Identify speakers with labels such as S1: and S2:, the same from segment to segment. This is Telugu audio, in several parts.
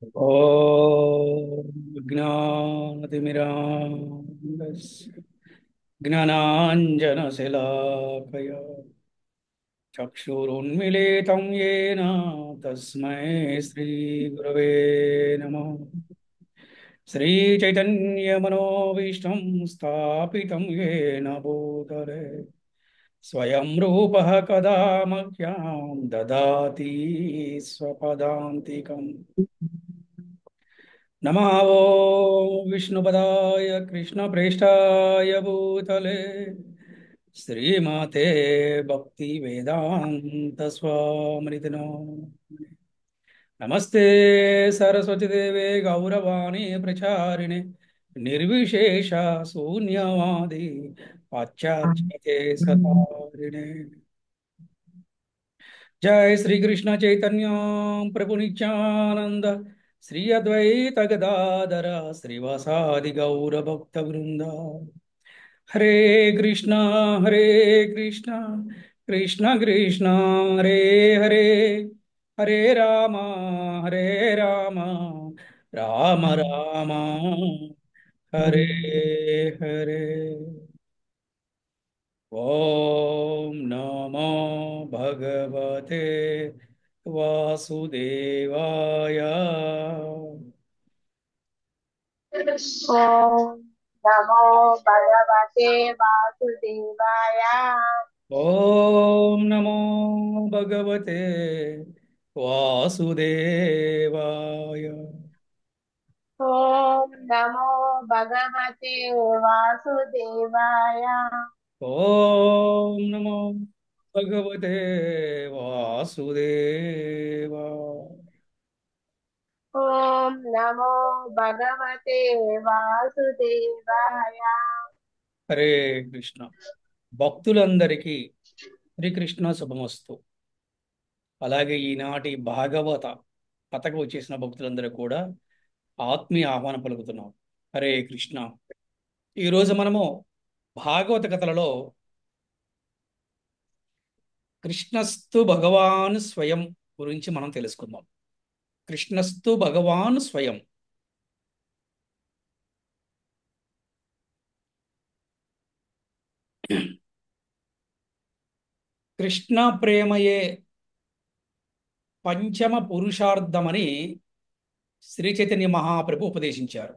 S1: ज्ञानतिमिरान्धस्य ज्ञानाञ्जनशलाकया चक्षुरुन्मिलितं येन तस्मै श्रीगुरवे नमः। श्रीचैतन्यमनोभीष्टं स्थापितं येन भूतले स्वयं रूपः कदा मह्यं ददाति स्वपदान्तिकम्। नमः वो विष्णुपदाय कृष्णप्रेष्ठाय भूतले श्रीमते भक्तिवेदान्तस्वामिनिधिनो नमस्ते सरस्वती देवे गौरवाणी प्रचारिणे निर्विशेष शून्यवादी पाश्चात्य सतारिणे। जय श्री कृष्ण चैतन्य प्रभु नित्यानंद श्री अद्वैत गदाधर श्रीवासादि गौर भक्त वृंद। हरे कृष्णा हरे कृष्णा कृष्ण कृष्ण हरे हरे हरे राम राम राम हरे हरे। ओम नमो भगवते वासुदेवाय।
S2: ॐ नमो भगवते वासुदेवाय।
S1: ओम नमो भगवते वासुदेवाय।
S2: ॐ नमो भगवते वासुदेवाय।
S1: ओम नमो भगवते वासुदेवाय।
S2: ॐ नमो भगवते वासुदेवाय।
S1: హరే కృష్ణ. భక్తులందరికీ శ్రీకృష్ణ శుభమస్తు. అలాగే ఈనాటి భాగవత కథకు వచ్చేసిన భక్తులందరూ కూడా ఆత్మీయ ఆహ్వానం పలుకుతున్నాం. హరే కృష్ణ. ఈరోజు మనము భాగవత కథలలో కృష్ణస్తు భగవాన్ స్వయం గురించి మనం తెలుసుకుందాం. కృష్ణస్తు భగవాన్ స్వయం. కృష్ణ ప్రేమయే పంచమ పురుషార్థమని శ్రీ చైతన్య మహాప్రభు ఉపదేశించారు.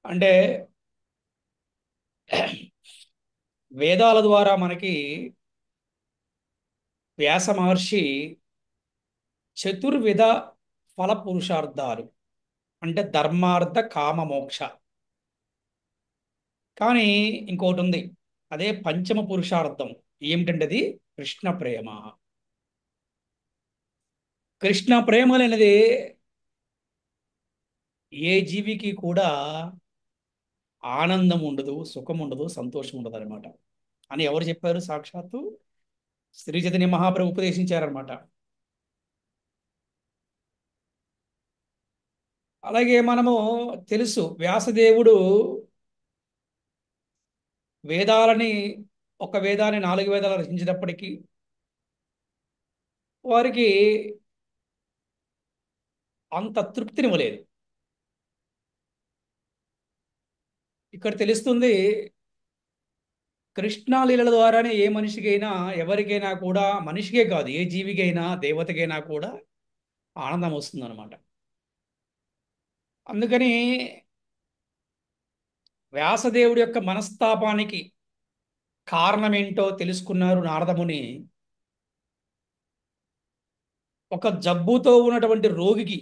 S1: అంటే వేదాల ద్వారా మనకి వ్యాస మహర్షి చతుర్విధ ఫల పురుషార్థాలు అంటే ధర్మార్థ కామ మోక్ష, కానీ ఇంకోటి ఉంది, అదే పంచమ పురుషార్థం. ఏమిటంటే అది కృష్ణ ప్రేమ. కృష్ణ ప్రేమ అనేది ఏ జీవికి కూడా ఆనందం ఉండదు, సుఖం ఉండదు, సంతోషం ఉండదు అనమాట అని ఎవరు చెప్పారు? సాక్షాత్తు శ్రీ చైతన్య మహాప్రభు ఉపదేశించారనమాట. అలాగే మనము తెలుసు, వ్యాసదేవుడు వేదాలని ఒక వేదాన్ని 4 వేదాలు రచించినప్పటికీ వారికి అంత తృప్తినివ్వలేదు. ఇక్కడ తెలుస్తుంది, కృష్ణాలీలల ద్వారానే ఏ మనిషికైనా ఎవరికైనా కూడా, మనిషికే కాదు ఏ జీవికైనా దేవతకైనా కూడా ఆనందం వస్తుందన్నమాట. అందుకని వ్యాసదేవుడి యొక్క మనస్తాపానికి కారణమేంటో తెలుసుకున్నారు నారదముని. ఒక జబ్బుతో ఉన్నటువంటి రోగికి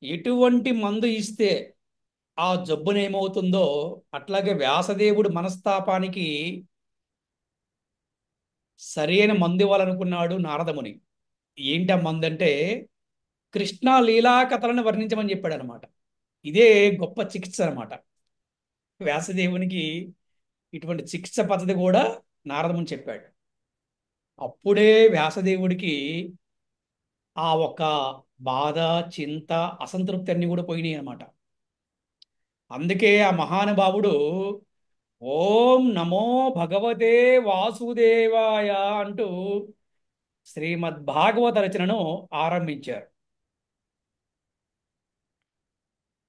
S1: ఎటువంటి మందు ఇస్తే ఆ జబ్బునేమవుతుందో అట్లాగే వ్యాసదేవుడు మనస్తాపానికి సరైన మందు ఇవ్వాలనుకున్నాడు నారదముని. ఏంటి ఆ మందు అంటే కృష్ణ లీలా కథలను వర్ణించమని చెప్పాడు అనమాట. ఇదే గొప్ప చికిత్స అనమాట. వ్యాసదేవునికి ఇటువంటి చికిత్స పద్ధతి కూడా నారదముని చెప్పాడు. అప్పుడే వ్యాసదేవుడికి ఆ ఒక బాధ, చింత, అసంతృప్తి అన్ని కూడా పోయినాయి అనమాట. అందుకే ఆ మహానుభావుడు ఓం నమో భగవతే వాసుదేవాయ అంటూ శ్రీమద్ భాగవత రచనను ఆరంభించారు.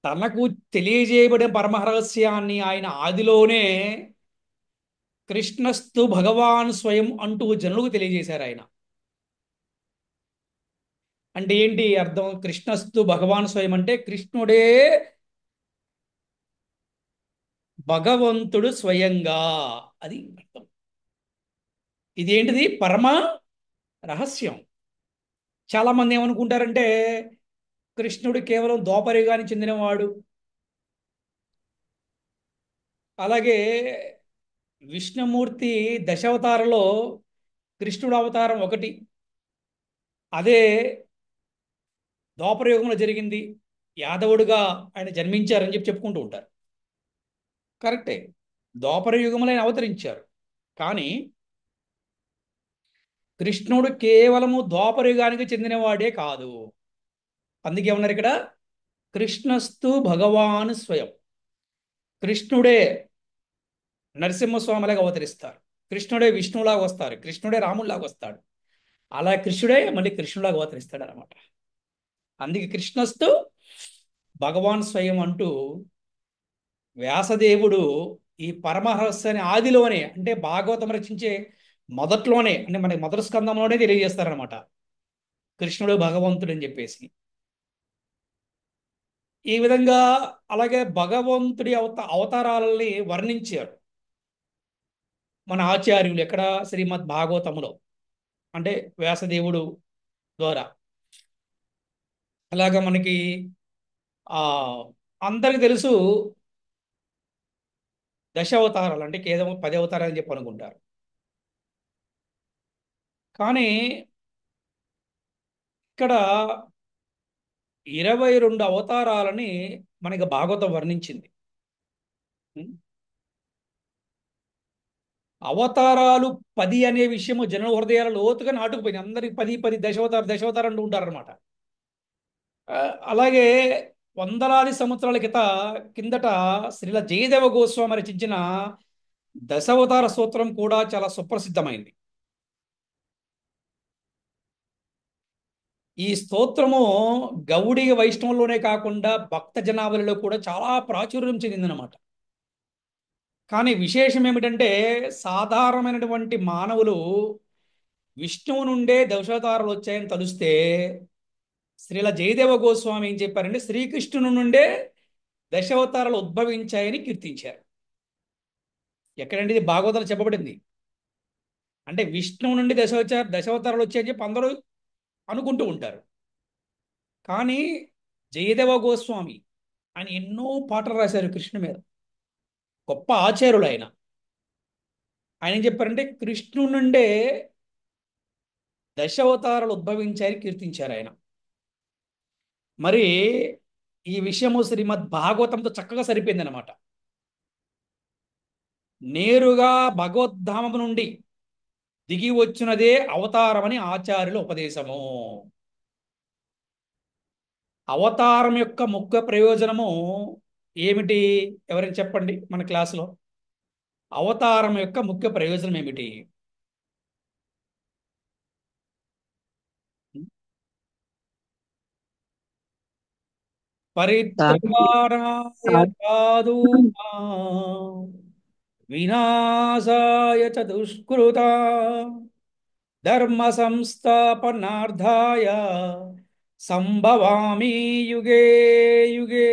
S1: తనకు తెలియజేయబడిన పరమరహస్యాన్ని ఆయన ఆదిలోనే కృష్ణస్తు భగవాన్ స్వయం అంటూ జనులకు తెలియజేశారు ఆయన. అంటే ఏంటి అర్థం? కృష్ణస్తు భగవాన్ స్వయం అంటే కృష్ణుడే భగవంతుడు స్వయంగా, అది అర్థం. ఇదేంటిది? పరమ రహస్యం. చాలా మంది ఏమనుకుంటారంటే కృష్ణుడు కేవలం ద్వాపరయుగానికి చెందినవాడు, అలాగే విష్ణుమూర్తి దశావతారంలో కృష్ణుడు అవతారం ఒకటి, అదే ద్వాపరయుగంలో జరిగింది, యాదవుడుగా ఆయన జన్మించారని చెప్పుకుంటూ ఉంటారు. కరెక్టే, ద్వాపరయుగంలో ఆయన అవతరించారు. కానీ కృష్ణుడు కేవలము ద్వాపరయుగానికి చెందినవాడే కాదు. అందుకే ఉన్నారు ఇక్కడ కృష్ణస్తు భగవాన్ స్వయం. కృష్ణుడే నరసింహస్వామిలాగా అవతరిస్తారు, కృష్ణుడే విష్ణువులాగా వస్తారు, కృష్ణుడే రాముడిలాగా వస్తాడు, అలా కృష్ణుడే మళ్ళీ కృష్ణులాగా అవతరిస్తాడు అనమాట. అందుకే కృష్ణస్తు భగవాన్ స్వయం అంటూ వ్యాసదేవుడు ఈ పరమహంసని ఆదిలోనే, అంటే భాగవతం రచించే మొదట్లోనే, అంటే మనకి మొదటి స్కందంలోనే తెలియజేస్తారనమాట కృష్ణుడు భగవంతుడు అని చెప్పేసి. ఈ విధంగా అలాగే భగవంతుడి అవతారాలని వర్ణించారు మన ఆచార్యులు ఎక్కడ? శ్రీమద్ భాగవతములో, అంటే వ్యాసదేవుడు ద్వారా. అలాగా మనకి ఆ అందరికి తెలుసు దశ అవతారాలు, అంటే కేవలం 10 అవతారాలు అని చెప్పి అనుకుంటారు. కానీ ఇక్కడ 22 అవతారాలని మనకి భాగవతం వర్ణించింది. ఉం? అవతారాలు 10 అనే విషయము జన హృదయాల లోతుగా నాటుకుపోయింది. అందరికి 10 10 దశావతారం దశావతారం అంటూ ఉంటారనమాట. అలాగే వందలాది సంవత్సరాల కిందట శ్రీల జయదేవ గోస్వామి రచించిన దశావతార స్తోత్రం కూడా చాలా సుప్రసిద్ధమైంది. ఈ స్తోత్రము గౌడీయ వైష్ణవంలోనే కాకుండా భక్త జనావళిలో కూడా చాలా ప్రాచుర్యం చెందిందనమాట. కానీ విశేషం ఏమిటంటే సాధారణమైనటువంటి మానవులు విష్ణువు నుండే దశావతారాలు వచ్చాయని తలుస్తే శ్రీల జయదేవ గోస్వామి ఏం చెప్పారంటే శ్రీకృష్ణుని నుండే దశావతారాలు ఉద్భవించాయని కీర్తించారు. ఎక్కడంటే ఇది భాగవతాలు చెప్పబడింది. అంటే విష్ణువు నుండి దశావతారాలు వచ్చాయని చెప్పి అందరూ అనుకుంటూ ఉంటారు. కానీ జయదేవ గోస్వామి ఆయన ఎన్నో పాటలు రాశారు కృష్ణు మీద, గొప్ప ఆచార్యులు ఆయన. ఆయన ఏం చెప్పారంటే కృష్ణుడి నుండే దశావతారాలు ఉద్భవించాయని కీర్తించారు ఆయన. మరి ఈ విషయము శ్రీమద్ భాగవతంతో చక్కగా సరిపోయింది అనమాట. నేరుగా భగవద్ధామము నుండి దిగి వచ్చినదే అవతారమని ఆచార్యుల ఉపదేశము. అవతారం యొక్క ముఖ్య ప్రయోజనము ఏమిటి? ఎవరైనా చెప్పండి మన క్లాసులో. అవతారం యొక్క ముఖ్య ప్రయోజనం ఏమిటి? పరిత్రాణాయ
S3: సాధు
S1: సాధూనాం వినాశాయ చ దుష్కృతా ధర్మ సంస్థాపనార్థాయ సంభవామి యుగే యుగే.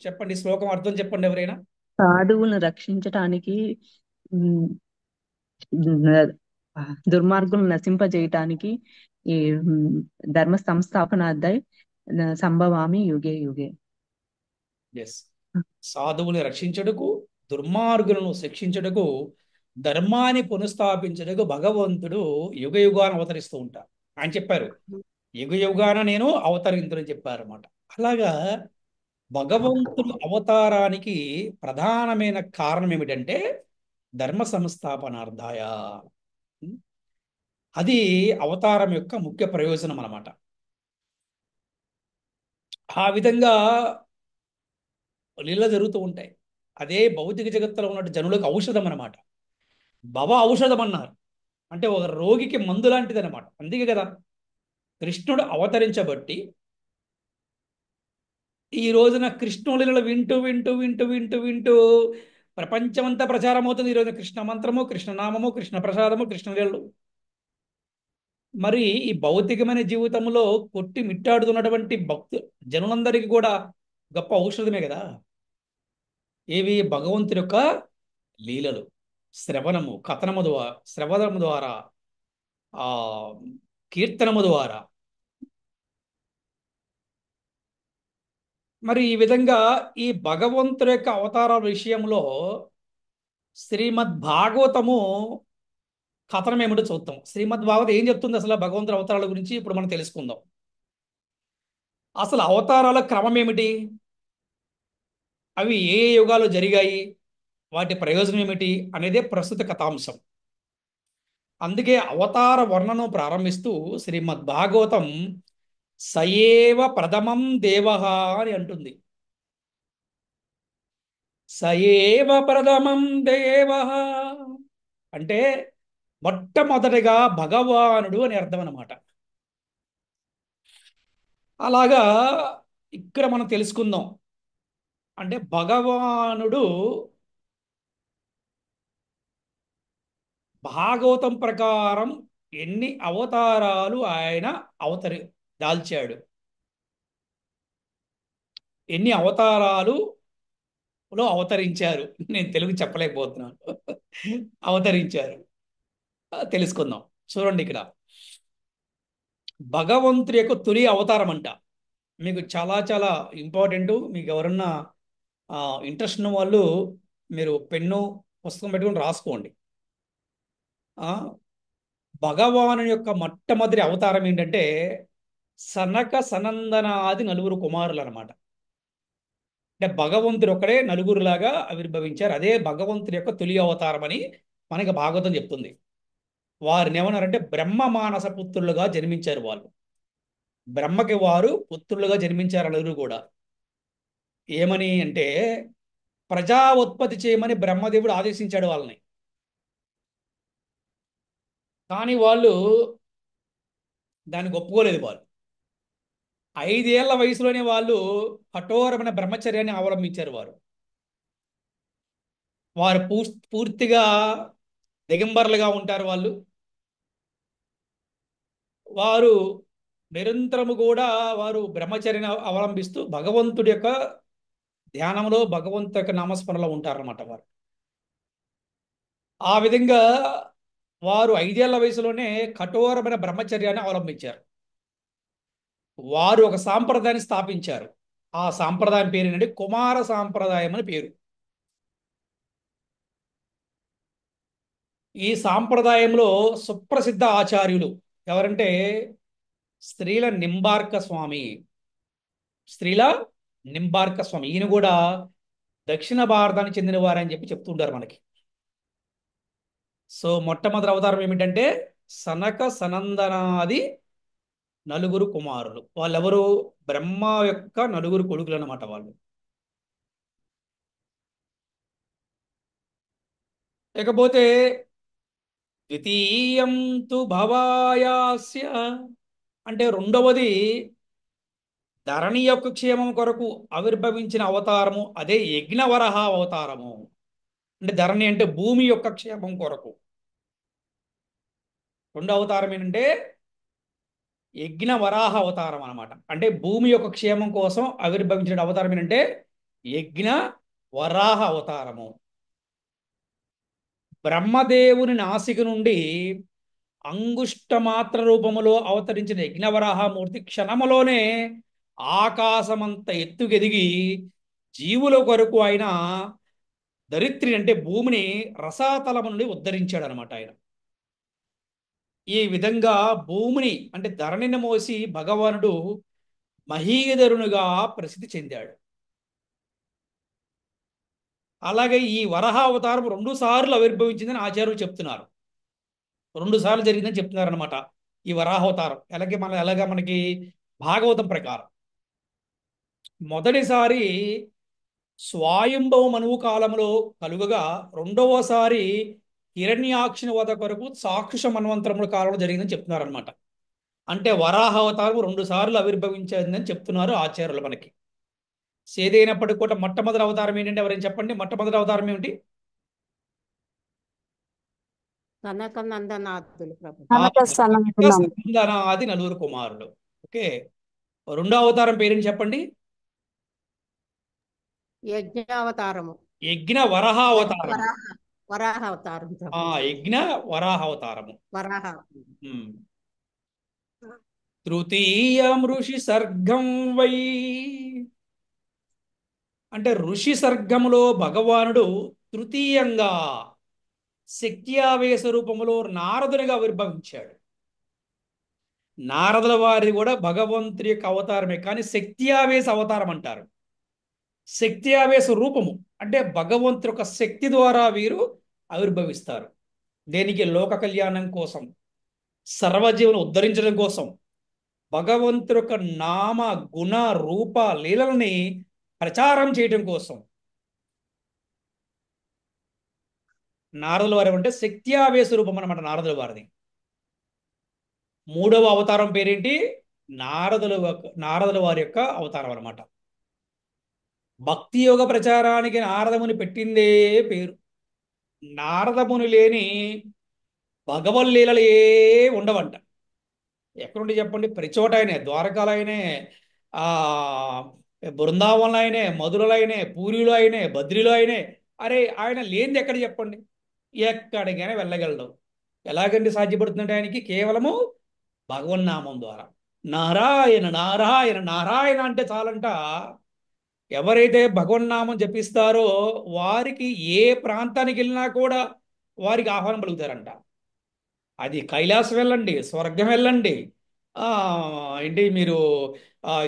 S1: చెప్పండి, శ్లోకం అర్థం చెప్పండి ఎవరైనా.
S3: సాధువులను రక్షించటానికి, ఉమ్, దుర్మార్గులను నశింపజేయటానికి ఈ ధర్మ సంస్థాపనార్థై సంభవామి యుగే యుగే.
S1: ఎస్, సాధువుని రక్షించుటకు, దుర్మార్గులను శిక్షించుటకు, ధర్మాన్ని పునఃస్థాపించుటకు భగవంతుడు యుగ యుగాన్ని అవతరిస్తూ ఉంటారు. ఆయన చెప్పారు యుగ యుగాన నేను అవతరింతుని చెప్పారు అన్నమాట. అలాగా భగవంతుడు అవతారానికి ప్రధానమైన కారణం ఏమిటంటే ధర్మ సంస్థాపనార్థాయ. అది అవతారం యొక్క ముఖ్య ప్రయోజనం అన్నమాట. ఆ విధంగా లీల జరుగుతూ ఉంటాయి. అదే భౌతిక జగత్తులో ఉన్నట్టు జనులకు ఔషధం అన్నమాట. భవ ఔషధం అన్నారు. అంటే ఒక రోగికి మందు లాంటిది అనమాట. అందుకే కదా కృష్ణుడు అవతరించబట్టి ఈ రోజున కృష్ణులీలలు వింటూ వింటూ వింటూ వింటూ వింటూ ప్రపంచమంతా ప్రచారం అవుతుంది. ఈ రోజున కృష్ణ మంత్రము, కృష్ణనామము, కృష్ణ ప్రసాదము, కృష్ణలీలలు. మరి ఈ భౌతికమైన జీవితంలో కొట్టి మిట్టాడుతున్నటువంటి భక్తు జనులందరికీ కూడా గొప్ప ఔషధమే కదా ఏవి భగవంతుని యొక్క లీలలు, శ్రవణము, కథనము ద్వారా, శ్రవణము ద్వారా, ఆ కీర్తనము ద్వారా. మరి ఈ విధంగా ఈ భగవంతుడి యొక్క అవతారాల విషయంలో శ్రీమద్ భాగవతము కథనం ఏమిటో చూద్దాం. శ్రీమద్ భాగవతం ఏం చెప్తుంది అసలు భగవంతుడి అవతారాల గురించి ఇప్పుడు మనం తెలుసుకుందాం. అసలు అవతారాల క్రమం ఏమిటి, అవి ఏ ఏ యుగాలు జరిగాయి, వాటి ప్రయోజనం ఏమిటి అనేదే ప్రస్తుత కథాంశం. అందుకే అవతార వర్ణనం ప్రారంభిస్తూ శ్రీమద్ భాగవతం సయేవ ప్రథమం దేవః అని అంటుంది. సయేవ ప్రథమం దేవః అంటే మొట్టమొదటిగా భగవానుడు అని అర్థం అన్నమాట. అలాగా ఇక్కడ మనం తెలుసుకుందాం. అంటే భగవానుడు భాగవతం ప్రకారం ఎన్ని అవతారాలు ఆయన దాల్చాడు, ఎన్ని అవతారాలులో అవతరించారు. నేను తెలుగు చెప్పలేకపోతున్నాను. అవతరించారు తెలుసుకుందాం. చూడండి, ఇక్కడ భగవంతుడి యొక్క తొలి అవతారం అంట. మీకు చాలా చాలా ఇంపార్టెంట్. మీకు ఎవరన్నా ఇంట్రెస్ట్ ఉన్న వాళ్ళు మీరు పెన్ను పుస్తకం పెట్టుకొని రాసుకోండి. ఆ, భగవాను యొక్క మొట్టమొదటి అవతారం ఏంటంటే సనక సనందనాది నలుగురు కుమారులు అనమాట. అంటే భగవంతుడు ఒక్కడే నలుగురులాగా ఆవిర్భవించారు. అదే భగవంతుడి యొక్క తొలి అవతారం అని మనకి భాగవతం చెప్తుంది. వారిని ఏమన్నారంటే బ్రహ్మ మానస పుత్రులుగా జన్మించారు వాళ్ళు. బ్రహ్మకి వారు పుత్రులుగా జన్మించారు నలుగురు కూడా. ఏమని అంటే ప్రజా ఉత్పత్తి చేయమని బ్రహ్మదేవుడు ఆదేశించాడు వాళ్ళని. కానీ వాళ్ళు దానికి ఒప్పుకోలేదు. వాళ్ళు 5 ఏళ్ల వయసులోనే వాళ్ళు కఠోరమైన బ్రహ్మచర్యాన్ని అవలంబించారు. వారు వారు పూర్తిగా దిగంబరులుగా ఉంటారు. వారు నిరంతరము కూడా వారు బ్రహ్మచర్యని అవలంబిస్తూ భగవంతుడి యొక్క ధ్యానంలో, భగవంతు యొక్క నామస్మరణలో ఉంటారన్నమాట. వారు ఆ విధంగా వారు 5 ఏళ్ల వయసులోనే కఠోరమైన బ్రహ్మచర్యాన్ని అవలంబించారు. వారు ఒక సాంప్రదాయాన్ని స్థాపించారు. ఆ సాంప్రదాయం పేరు ఏంటంటే కుమార సాంప్రదాయం అని పేరు. ఈ సాంప్రదాయంలో సుప్రసిద్ధ ఆచార్యులు ఎవరంటే స్త్రీల నింబార్క స్వామి. స్త్రీల నింబార్క స్వామి ఈయన కూడా దక్షిణ భారతానికి చెందిన వారని చెప్పి చెప్తుంటారు మనకి. సో మొట్టమొదటి అవతారం ఏమిటంటే సనక సనందనాది నలుగురు కుమారులు. వాళ్ళెవరు? బ్రహ్మ యొక్క నలుగురు కొడుకులు అన్నమాట వాళ్ళు. ఇకపోతే ద్వితీయం తు భవాయాస్య అంటే రెండవది ధరణి యొక్క క్షేమం కొరకు ఆవిర్భవించిన అవతారము అదే యజ్ఞవరహ అవతారము. అంటే ధరణి అంటే భూమి యొక్క క్షేమం కొరకు. రెండో అవతారం ఏంటంటే యజ్ఞ వరాహ అవతారం అనమాట. అంటే భూమి యొక్క క్షేమం కోసం ఆవిర్భవించిన అవతారం ఏంటంటే యజ్ఞ వరాహ అవతారము. బ్రహ్మదేవుని నాసిక నుండి అంగుష్ట మాత్ర రూపములో అవతరించిన యజ్ఞవరాహమూర్తి క్షణములోనే ఆకాశమంత ఎత్తుకెదిగి జీవుల కొరకు ఆయన ధరిత్రి అంటే భూమిని రసాతలము నుండి ఉద్ధరించాడు అనమాట. ఆయన ఈ విధంగా భూమిని అంటే ధరణిని మోసి భగవానుడు మహీధరునిగా ప్రసిద్ధి చెందాడు. అలాగే ఈ వరహ అవతారం 2 సార్లు ఆవిర్భవించిందని ఆచార్యులు చెప్తున్నారు. 2 సార్లు జరిగిందని చెప్తున్నారు అనమాట ఈ వరాహవతారం. ఎలాగా మనకి భాగవతం ప్రకారం మొదటిసారి స్వాయంభవ మనువు కాలంలో కలుగగా, రెండవసారి హిరణ్యాక్షుని వధ కొరకు చాక్షుష మన్వంతరముల కాలంలో జరిగిందని చెప్తున్నారు అనమాట. అంటే వరాహ అవతారం 2 సార్లు ఆవిర్భవించిందని చెప్తున్నారు ఆచార్యులు మనకి. ఏదైనప్పటికీ కూడా మొట్టమొదటి అవతారం ఏంటంటే ఎవరైనా చెప్పండి, మొట్టమొదటి అవతారం ఏమిటి?
S4: సనకనందనాథులు ప్రభు.
S1: ఆ,
S5: కనక సనందనం
S1: సందనాది నలుగురు కుమారులు. ఓకే. రెండో అవతారం పేరేంటి చెప్పండి?
S4: యజ్ఞావతారము.
S1: యజ్ఞ వరాహ అవతారం.
S4: వరాహ అవతారం ప్రభు.
S1: యజ్ఞ వరాహ అవతారము.
S4: వరాహ.
S1: ఉమ్. తృతీయం ఋషి సర్గం వై, అంటే ఋషి సర్గములో భగవానుడు తృతీయంగా శక్త్యావేశ రూపములో నారదునిగా ఆవిర్భవించాడు. నారదుల వారిది కూడా భగవంతుడి యొక్క అవతారమే, కానీ శక్త్యావేశ అవతారం అంటారు. శక్త్యావేశ రూపము అంటే భగవంతుడి యొక్క శక్తి ద్వారా వీరు ఆవిర్భవిస్తారు. దేనికి? లోక కళ్యాణం కోసం, సర్వజీవులను ఉద్ధరించడం కోసం, భగవంతుడి యొక్క నామ గుణ రూప లీలల్ని ప్రచారం చేయడం కోసం. నారదుల వారి అంటే శక్త్యావేశ రూపం అన్నమాట నారదుల వారిది. మూడవ అవతారం పేరేంటి? నారదుల వారి యొక్క అవతారం అన్నమాట. భక్తి యోగ ప్రచారానికి నారదముని పెట్టిందే పేరు. నారదముని లేని భగవల్లీలలు ఉండవంట. ఎక్కడుండి చెప్పండి? ప్రతి చోట ఆయనే, ద్వారకాలో ఆయనే, ఆ బృందావనంలో ఆయనే, మధురలో ఆయనే, పూరిలో ఆయనే, బద్రిలో ఆయనే. అరే ఆయన లేనిది ఎక్కడ చెప్పండి? ఎక్కడికైనా వెళ్ళగలడు. ఎలాగండి సాధ్యపడుతుందంటే ఆయనకి? కేవలము భగవన్నామం ద్వారా. నారాయణ నారాయణ నారాయణ అంటే చాలంట. ఎవరైతే భగవన్నామం జపిస్తారో వారికి ఏ ప్రాంతానికి వెళ్ళినా కూడా వారికి ఆహ్వానం పలుకుతారంట. అది కైలాసం వెళ్ళండి, స్వర్గం వెళ్ళండి, ఆ, ఏంటి మీరు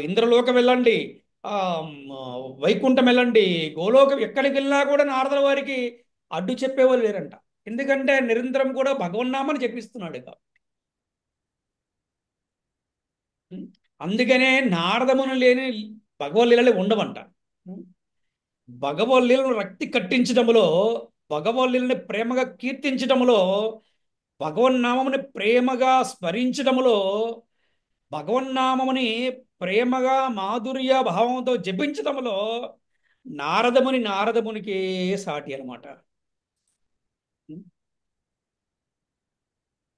S1: ఇంద్రలోకం వెళ్ళండి, ఆ, వైకుంఠం వెళ్ళండి, గోలోకం, ఎక్కడికి వెళ్ళినా కూడా నారదుల వారికి అడ్డు చెప్పేవాళ్ళు లేరంట. ఎందుకంటే నిరంతరం కూడా భగవన్నామని జపిస్తున్నాడు ఇక. అందుకనే నారదమును లేని భగవల్లీలలే ఉండవంట. భగవల్లీలను రక్తి కట్టించడంలో, భగవల్లీలని ప్రేమగా కీర్తించడంలో, భగవన్నామముని ప్రేమగా స్మరించడంలో, భగవన్నామముని ప్రేమగా మాధుర్య భావంతో జపించడంలో నారదమునికి సాటి అన్నమాట.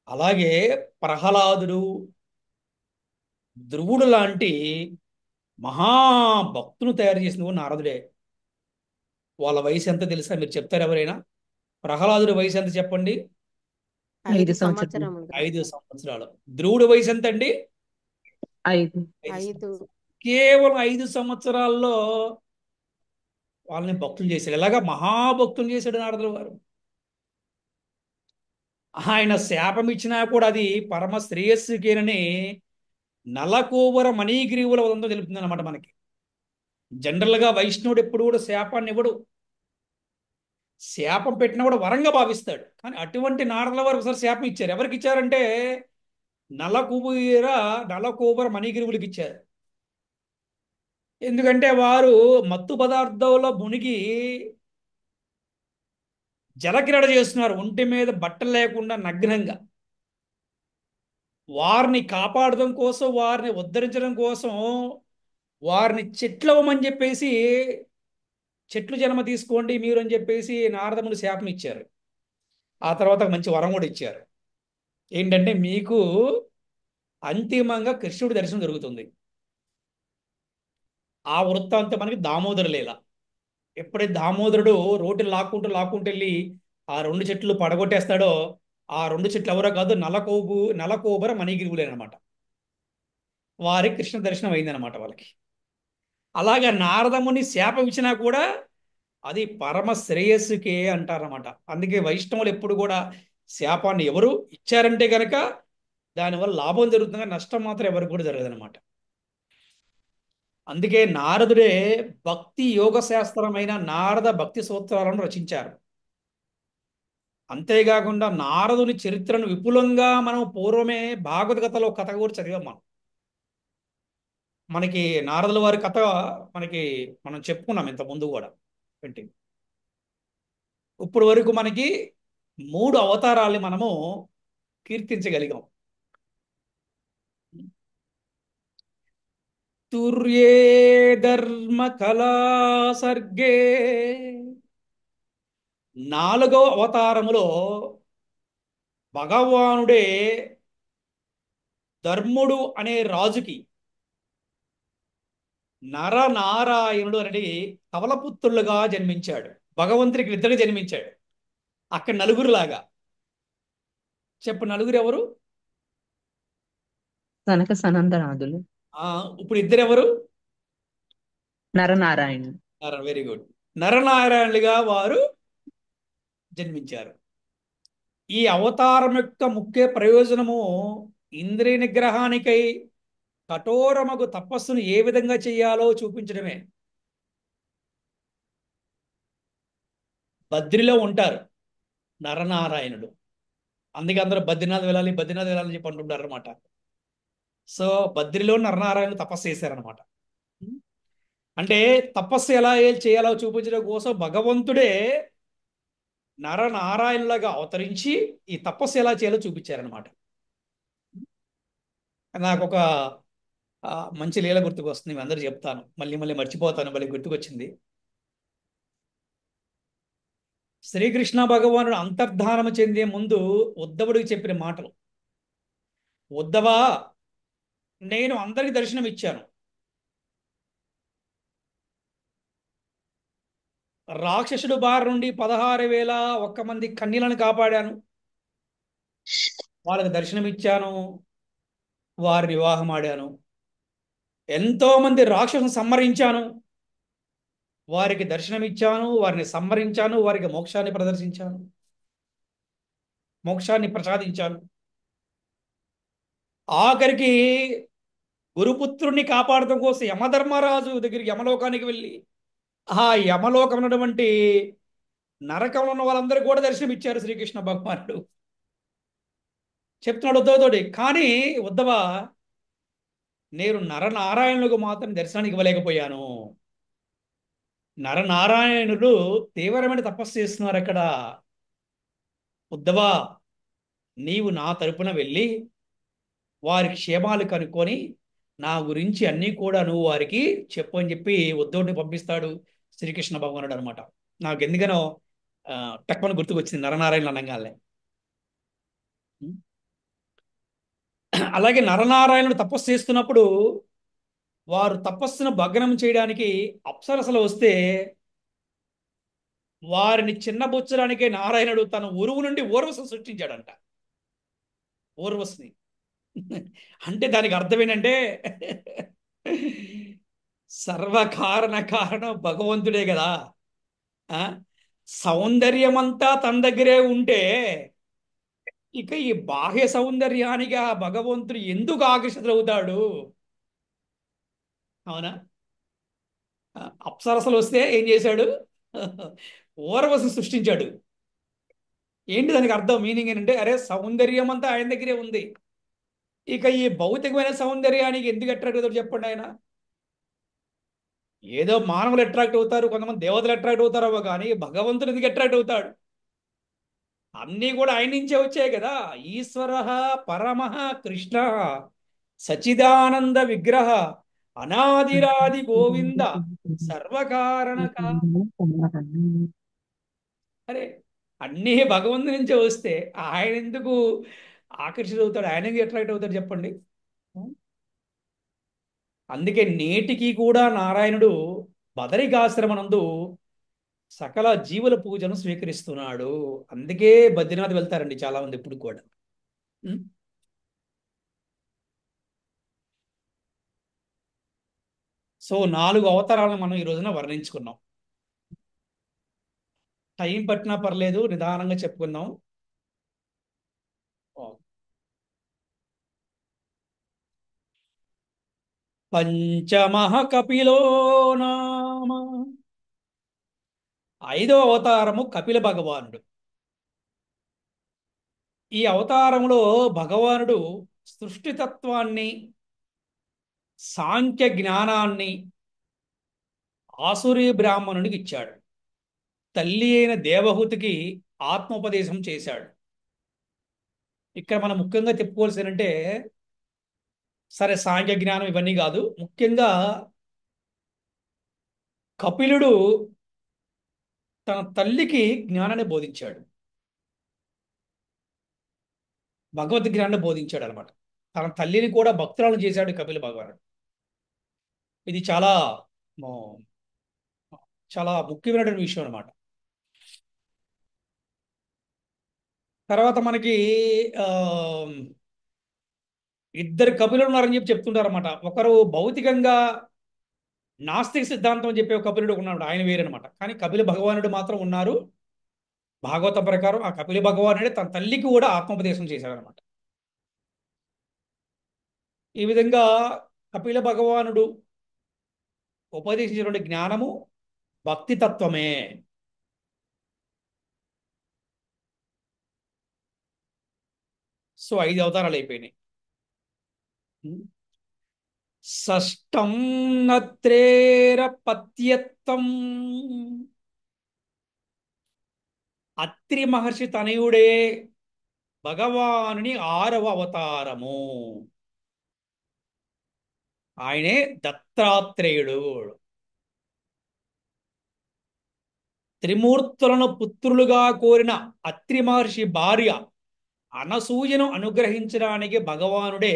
S1: అలాగే ప్రహ్లాదుడు, ధ్రువుడు లాంటి మహాభక్తులు తయారు చేసిన నారదుడే. వాళ్ళ వయసు ఎంత తెలుసా? మీరు చెప్తారు ఎవరైనా? ప్రహ్లాదుడి వయసు ఎంత చెప్పండి?
S3: 5 సంవత్సరాలు.
S4: సంవత్సరములు.
S1: 5 సంవత్సరాలు. ధ్రువుడి వయసు ఎంత అండి?
S3: 5.
S4: 5.
S1: కేవలం 5 సంవత్సరాల్లో వాళ్ళని భక్తులు చేశాడు. ఎలాగా? మహాభక్తులు చేశాడు నారదుల వారు. ఆయన శాపం ఇచ్చినా కూడా అది పరమ శ్రేయస్సుకేనని నలకోవర మణిగ్రీవుల వదంతో తెలుపుతుంది అనమాట మనకి. జనరల్గా వైష్ణవుడు ఎప్పుడు కూడా శాపాన్ని ఇవ్వడు. శాపం పెట్టినా కూడా వరంగా భావిస్తాడు. కానీ అటువంటి నారదుల వారు ఒకసారి శాపం ఇచ్చారు. ఎవరికి ఇచ్చారంటే నలకోబర మణిగిరువులకి ఇచ్చారు. ఎందుకంటే వారు మత్తు పదార్థంలో మునిగి జలక్రీడ చేస్తున్నారు, ఒంటి మీద బట్టలు లేకుండా నగ్నంగా. వారిని కాపాడడం కోసం, వారిని ఉద్ధరించడం కోసం వారిని చెట్లవమని చెప్పేసి, చెట్లు జన్మ తీసుకోండి మీరు అని చెప్పేసి నారదములు శాపం ఇచ్చారు. ఆ తర్వాత మంచి వరం కూడా ఇచ్చారు. ఏంటంటే మీకు అంతిమంగా కృష్ణుడి దర్శనం జరుగుతుంది. ఆ వృత్తాంతం మనకి దామోదర లీల. ఎప్పుడైతే దామోదరుడు రోడ్డు లాక్కుంటూ వెళ్ళి ఆ 2 చెట్లు పడగొట్టేస్తాడో, ఆ 2 చెట్లు ఎవరో కాదు, నలకోబర మణిగిరువులేనమాట. వారి కృష్ణ దర్శనం అయిందనమాట వాళ్ళకి. అలాగా నారదముని శాపం ఇచ్చినా కూడా అది పరమ శ్రేయస్సుకే అంటారన్నమాట. అందుకే వైష్ణవులు ఎప్పుడు కూడా శాపాన్ని ఎవరు ఇచ్చారంటే కనుక దానివల్ల లాభం జరుగుతుంది, నష్టం మాత్రం ఎవరికి కూడా జరగదనమాట. అందుకే నారదుడే భక్తి యోగ శాస్త్రమైన నారద భక్తి సూత్రాలను రచించారు. అంతేకాకుండా నారదుని చరిత్రను విపులంగా మనం పూర్వమే భాగవత కథలో కథ కూడా చదివాం మనం. మనకి నారదుల వారి కథ మనం చెప్పుకున్నాం ఇంత ముందు కూడా. ఏంటి ఇప్పుడు వరకు మనకి మూడు అవతారాల్ని మనము కీర్తించగలిగాం. తుర్యే ధర్మ కళా సర్గే, నాలుగవ అవతారములో భగవానుడే ధర్ముడు అనే రాజుకి నరనారాయణుడు అనేది కవలపుత్రులుగా జన్మించాడు. భగవంతుడికి ఇద్దరు జన్మించాడు. అక్కడ నలుగురులాగా. చెప్పు, నలుగురు ఎవరు?
S3: సనక సనందనాథులు,
S1: ఇప్పుడు ఇద్దరు ఎవరు?
S3: నరనారాయణుడు.
S1: Very good. నరనారాయణులుగా వారు జన్మించారు. ఈ అవతారం యొక్క ముఖ్య ప్రయోజనము ఇంద్రియ నిగ్రహానికై కఠోరమగు తపస్సును ఏ విధంగా చేయాలో చూపించడమే. బద్రిలో ఉంటారు నరనారాయణుడు. అందుకే అందరూ బద్రీనాథ్ వెళ్ళాలి, బద్రీనాథ్ వెళ్ళాలని చెప్పి అంటుంటారు అనమాట. సో బద్రిలో నరనారాయణుడు తపస్సు చేశారనమాట. అంటే తపస్సు ఎలా చేయాలో చూపించడం కోసం భగవంతుడే నరనారాయణులుగా అవతరించి ఈ తపస్సు ఎలా చేయాలో చూపించారనమాట. నాకు ఒక మంచి లీల గుర్తుకు వస్తుంది, మీ అందరూ చెప్తాను, మళ్ళీ మళ్ళీ మర్చిపోతాను, మళ్ళీ గుర్తుకొచ్చింది. శ్రీకృష్ణ భగవానుడు అంతర్ధానము చెందే ముందు ఉద్ధవుడికి చెప్పిన మాటలు. ఉద్ధవా, నేను అందరికి దర్శనం ఇచ్చాను. రాక్షసుడు బారి నుండి 16,001 మంది కన్యలను కాపాడాను. వాళ్ళకి దర్శనం ఇచ్చాను, వారి వివాహం ఆడాను. ఎంతో మంది రాక్షసులను సంహరించాను, వారికి దర్శనం ఇచ్చాను, వారిని సంహరించాను, వారికి మోక్షాన్ని ప్రదర్శించాను, మోక్షాన్ని ప్రసాదించాను. ఆఖరికి గురుపుత్రుణ్ణి కాపాడటం కోసం యమధర్మరాజు దగ్గరికి యమలోకానికి వెళ్ళి ఆ యమలోకం ఉన్నటువంటి నరకంలో ఉన్న వాళ్ళందరూ కూడా దర్శనం ఇచ్చారు శ్రీకృష్ణ భగవానుడు. చెప్తున్నాడు ఉద్ధవుతోటి. కానీ ఉద్ధవ, నేను నరనారాయణులకు మాత్రం దర్శనానికి ఇవ్వలేకపోయాను. నరనారాయణులు తీవ్రమైన తపస్సు చేస్తున్నారు అక్కడ. ఉద్ధవా, నీవు నా తరపున వెళ్ళి వారి క్షేమాలు కనుక్కొని నా గురించి అన్నీ కూడా నువ్వు వారికి చెప్పు అని చెప్పి ఉద్ధవుడిని పంపిస్తాడు శ్రీకృష్ణ భగవానుడు అనమాట. నాకు ఎందుకనో టక్మని గుర్తుకొచ్చింది నరనారాయణులు అనగానే. అలాగే నరనారాయణుడు తపస్సు చేస్తున్నప్పుడు వారు తపస్సును భగ్నం చేయడానికి అప్సరసలు వస్తే వారిని చిన్నబుచ్చడానికే నారాయణుడు తన ఉరువు నుండి ఊర్వశిని సృష్టించాడంట. ఊర్వశిని అంటే దానికి అర్థం ఏంటంటే సర్వకారణ కారణం భగవంతుడే కదా. సౌందర్యమంతా తన దగ్గరే ఉంటే ఇక ఈ బాహ్య సౌందర్యానికి ఆ భగవంతుడు ఎందుకు ఆకర్షితులవుతాడు? అవునా? అప్సరసలు వస్తే ఏం చేశాడు? ఊర్వశిని సృష్టించాడు. ఏంటి దానికి అర్థం, మీనింగ్ ఏంటంటే, అరే సౌందర్యం అంతా ఆయన దగ్గరే ఉంది, ఇక ఈ భౌతికమైన సౌందర్యానికి ఎందుకు అట్రాక్ట్ అవుతాడు చెప్పండి ఆయన. ఏదో మానవులు అట్రాక్ట్ అవుతారు, కొంతమంది దేవతలు అట్రాక్ట్ అవుతారో, కానీ భగవంతుడు ఎందుకు అట్రాక్ట్ అవుతాడు? అన్నీ కూడా ఆయన నుంచే వచ్చాయి కదా. ఈశ్వర పరమః కృష్ణ సచిదానంద విగ్రహ అనాదిరాది గోవింద సర్వకారణక. అరే అన్నీ భగవంతుడి నుంచే వస్తే ఆయన ఎందుకు ఆకర్షిత అవుతాడు, ఆయన ఎందుకు అట్రాక్ట్ అవుతాడు చెప్పండి. అందుకే నేటికి కూడా నారాయణుడు బదరికాశ్రమనందు సకల జీవుల పూజను స్వీకరిస్తున్నాడు. అందుకే బద్రీనాథ్ వెళ్తారండి చాలా మంది ఇప్పుడు కూడా. సో 4 అవతారాలను మనం ఈ రోజున వర్ణించుకున్నాం. టైం పట్టినా పర్లేదు, నిదానంగా చెప్పుకుందాం. పంచమః కపిలో నామ, 5వ అవతారము కపిల భగవానుడు. ఈ అవతారంలో భగవానుడు సృష్టితత్వాన్ని, సాంఖ్య జ్ఞానాన్ని ఆసురీ బ్రాహ్మణునికి ఇచ్చాడు. తల్లి అయిన దేవహూతికి ఆత్మోపదేశం చేశాడు. ఇక్కడ మనం ముఖ్యంగా చెప్పుకోవాల్సిందంటే, సరే సాంఖ్య జ్ఞానం ఇవన్నీ కాదు, ముఖ్యంగా కపిలుడు తన తల్లికి జ్ఞానాన్ని బోధించాడు, భగవద్ జ్ఞానాన్ని బోధించాడు అనమాట. తన తల్లిని కూడా భక్తురాలను చేశాడు కపిల భగవానుడు. ఇది చాలా మో- చాలా ముఖ్యమైనటువంటి విషయం అనమాట. తర్వాత మనకి ఆ, ఇద్దరు కపిలులు ఉన్నారని చెప్పి చెప్తుంటారు అనమాట. ఒకరు భౌతికంగా నాస్తిక సిద్ధాంతం అని చెప్పే ఒక కపిలుడు ఉన్నాడు, ఆయన వేరనమాట. కానీ కపిల భగవానుడు మాత్రం ఉన్నారు. భాగవతం ప్రకారం ఆ కపిల భగవానుడే తన తల్లికి కూడా ఆత్మోపదేశం చేశాడనమాట. ఈ విధంగా కపిల భగవానుడు ఉపదేశించినటువంటి జ్ఞానము భక్తి తత్వమే. సో 5 అవతారాలు అయిపోయినాయి. షష్టం నత్రేర పత్యత్వం, అత్రి మహర్షి తనయుడే భగవానుని 6వ అవతారము. ఆయనే దత్తాత్రేయుడు. త్రిమూర్తులను పుత్రులుగా కోరిన అత్రి మహర్షి భార్య అనసూయను అనుగ్రహించడానికి భగవానుడే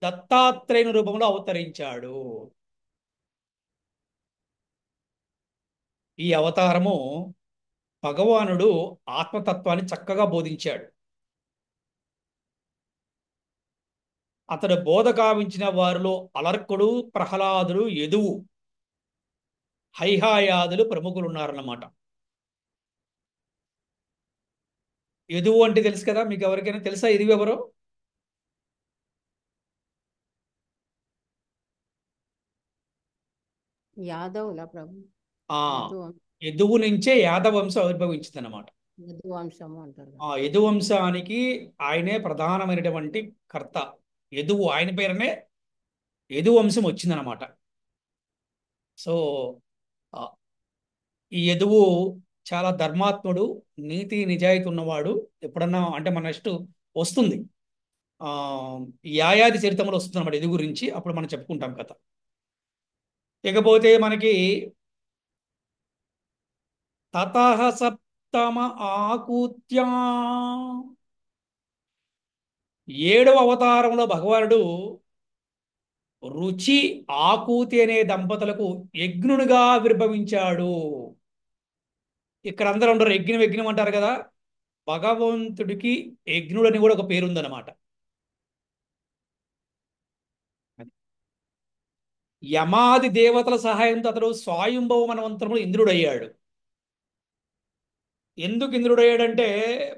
S1: దత్తాత్రేయుని రూపంలో అవతరించాడు. ఈ అవతారము భగవానుడు ఆత్మతత్వాన్ని చక్కగా బోధించాడు. అతడు బోధ కావించిన వారిలో అలర్కుడు, ప్రహ్లాదుడు, యదువు, హైహాయాదులు ప్రముఖులు ఉన్నారన్నమాట. యదువు అంటే తెలుసు కదా మీకు? ఎవరికైనా తెలుసా యదువు ఎవరో?
S4: యాదవుల ప్రభు.
S1: ఆ
S4: యదు
S1: యదువు నుంచే యాదవ వంశం ఆవిర్భవించింది అనమాట.
S4: యదు వంశము అంటారు కదా.
S1: ఆ యదు వంశానికి ఆయనే ప్రధానమైనటువంటి కర్త. యదువు ఆయన పేరునే యదు వంశం వచ్చిందనమాట. సో ఆ, ఈ యదువు చాలా ధర్మాత్ముడు, నీతి నిజాయితీ ఉన్నవాడు. ఎప్పుడన్నా అంటే మన నెక్స్ట్ వస్తుంది, ఆ యాయాది చరిత్రలో వస్తుంది అనమాట యదు గురించి, అప్పుడు మనం చెప్పుకుంటాం కథ. ఇకపోతే మనకి తతః సప్తమ ఆకూత్యా, 7వ అవతారంలో భగవానుడు రుచి, ఆకూతి అనే దంపతులకు యజ్ఞునిగా ఆవిర్భవించాడు. ఇక్కడ అందరూ ఉండరు, యజ్ఞం యజ్ఞం అంటారు కదా. భగవంతుడికి యజ్ఞుడు అని కూడా ఒక పేరుందనమాట. యమాది దేవతల సహాయంతో అతడు స్వయంభవ మనవంతరములు ఇంద్రుడయ్యాడు. ఎందుకు ఇంద్రుడయ్యాడంటే